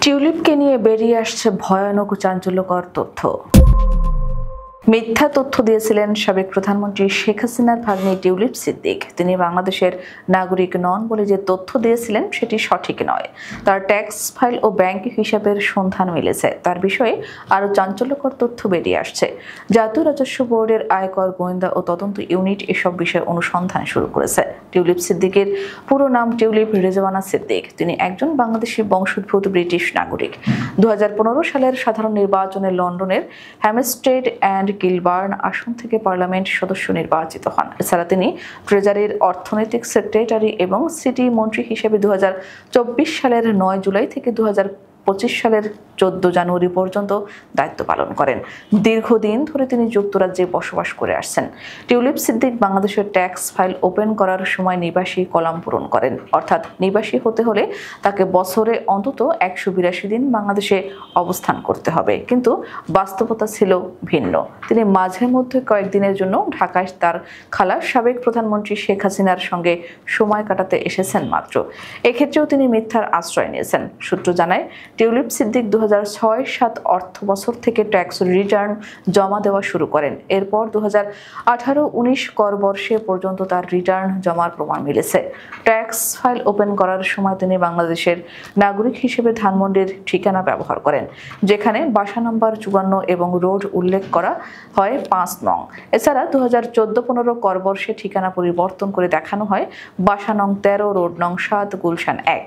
টিউলিপকে নিয়ে বেরিয়ে আসছে ভয়ানক ও চাঞ্চল্যকর তথ্য। মিথ্যা তথ্য দিয়েছিলেন সাবেক প্রধানমন্ত্রী শেখ হাসিনার ভাগ্নি টিউলিপ সিদ্দিক। তিনি বাংলাদেশের নাগরিক নন বলে যে তথ্য দিয়েছিলেন সেটি সঠিক নয়। তার ট্যাক্স ফাইল ও ব্যাংক হিসাবের সন্ধান মিলেছে। তার বিষয়ে আরও চাঞ্চল্যকর তথ্য বেরিয়ে আসছে। জাতীয় রাজস্ব বোর্ডের আয়কর গোয়েন্দা ও তদন্ত ইউনিট এসব বিষয়ে অনুসন্ধান শুরু করেছে। টিউলিপ সিদ্দিকের পুরো নাম টিউলিপ রেজওয়ানা সিদ্দিক। তিনি একজন বাংলাদেশি বংশোদ্ভূত ব্রিটিশ নাগরিক। 2015 সালের সাধারণ নির্বাচনে লন্ডনের হ্যামস্টেড অ্যান্ড কিলবার্ন আসন থেকে পার্লামেন্ট সদস্য নির্বাচিত হন। এছাড়া তিনি ট্রেজারির অর্থনৈতিক সেক্রেটারি এবং সিটি মন্ত্রী হিসেবে 2024 সালের 9 জুলাই থেকে 2025 সালের 14 জানুয়ারি পর্যন্ত দায়িত্ব পালন করেন। দীর্ঘদিন ধরে তিনি যুক্তরাজ্যে বসবাস করে আসছেন। টিউলিপ সিদ্দিক বাংলাদেশের ট্যাক্স ফাইল ওপেন করার সময় নিবাসী কলাম পূরণ করেন। অর্থাৎ নিবাসী হতে হলে তাকে বছরে অন্তত 182 দিন বাংলাদেশে অবস্থান করতে হবে। কিন্তু বাস্তবতা ছিল ভিন্ন। তিনি মাঝে মধ্যে কয়েকদিনের জন্য ঢাকায় তার খালা সাবেক প্রধানমন্ত্রী শেখ হাসিনার সঙ্গে সময় কাটাতে এসেছেন মাত্র। এক্ষেত্রেও তিনি মিথ্যার আশ্রয় নিয়েছেন। সূত্র জানায়, টিউলিপ সিদ্দিক 2006-07 অর্থ বছর থেকে ট্যাক্স রিটার্ন জমা দেওয়া শুরু করেন। এরপর 2018-19 কর বর্ষে পর্যন্ত তার রিটার্ন জমার প্রমাণ মিলেছে। ট্যাক্স ফাইল ওপেন করার সময় তিনি বাংলাদেশের নাগরিক হিসেবে ধানমন্ডির ঠিকানা ব্যবহার করেন, যেখানে বাসা নম্বর 54 এবং রোড উল্লেখ করা হয় 5 নং। এছাড়া 2014-15 কর বর্ষে ঠিকানা পরিবর্তন করে দেখানো হয় বাসা নং 13, রোড নং 7, গুলশান 1।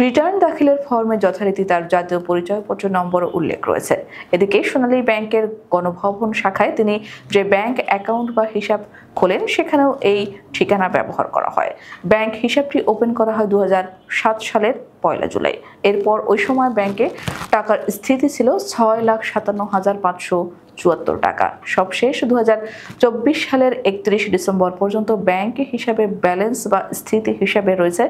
রিটার্ন দাখিলের ফর্মে যথারীতি তার জাতীয় পরিচয়পত্র নম্বর উল্লেখ রয়েছে। এদিকে সোনালী ব্যাংকের গণভবন শাখায় তিনি যে ব্যাংক অ্যাকাউন্ট বা হিসাব খোলেন সেখানেও এই ঠিকানা ব্যবহার করা হয়। ব্যাংক হিসাবটি ওপেন করা হয় 2007 সালের 1 জুলাই। এরপর ওই সময় ব্যাংকে টাকার স্থিতি ছিল 6,57,574 টাকা। সবশেষ 2024 সালের 31 ডিসেম্বর পর্যন্ত ব্যাংক হিসাবে ব্যালেন্স বা স্থিতি হিসাবে রয়েছে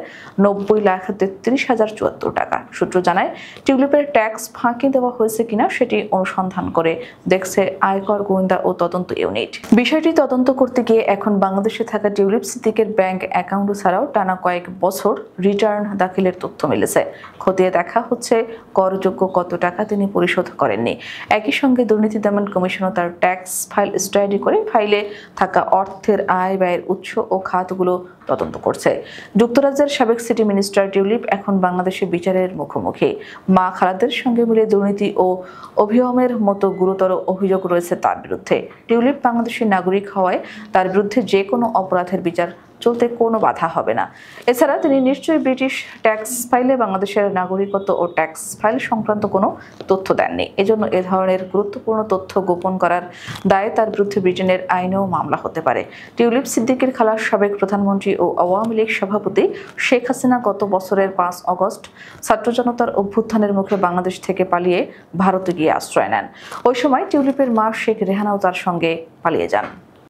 90,33,074 টাকা। সূত্র জানায়, টিউলিপের ট্যাক্স ফাঁকি দেওয়া হয়েছে কিনা সেটি অনুসন্ধান করে দেখছে আয়কর গোয়েন্দা ও তদন্ত ইউনিট। বিষয়টি তদন্ত করতে গিয়ে এখন বাংলাদেশে থাকা টিউলিপ সিদ্দিকের ব্যাংক অ্যাকাউন্ট ছাড়াও টানা কয়েক বছর রিটার্ন দাখিলের তথ্য মিলেছে। খতিয়ে দেখা হচ্ছে করযোগ্য কত টাকা তিনি পরিশোধ করেননি। একই সঙ্গে দুর্নীতি দমন কমিশনও তার ট্যাক্স ফাইল স্টাডি করে ফাইলে থাকা অর্থের আয় ব্যয়ের উৎস ও খাতগুলো তদন্ত করছে। যুক্তরাজ্যের সাবেক সিটি মিনিস্টার টিউলিপ এখন বাংলাদেশে বিচারের মুখোমুখি। মা খালাদের সঙ্গে মিলে দুর্নীতি ও অভিয়মের মতো গুরুতর অভিযোগ রয়েছে তার বিরুদ্ধে। টিউলিপ বাংলাদেশের নাগরিক হওয়ায় তার বিরুদ্ধে যে কোনো অপরাধের বিচার চলতে কোনো বাধা হবে না। এছাড়া তিনি নিশ্চয়ই ব্রিটিশ ট্যাক্স ফাইলে বাংলাদেশের নাগরিকত্ব ও ট্যাক্স ফাইল সংক্রান্ত কোনো তথ্য দেননি। এজন্য এ ধরনের গুরুত্বপূর্ণ তথ্য গোপন করার দায়ে তার বিরুদ্ধে ব্রিটেনের আইনেও মামলা হতে পারে। টিউলিপ সিদ্দিকের খালা সাবেক প্রধানমন্ত্রী ও আওয়ামী লীগ সভাপতি শেখ হাসিনা গত বছরের 5 আগস্ট ছাত্র জনতার অভ্যুত্থানের মুখে বাংলাদেশ থেকে পালিয়ে ভারতে গিয়ে আশ্রয় নেন। ওই সময় টিউলিপের মা শেখ রেহানাও তার সঙ্গে পালিয়ে যান।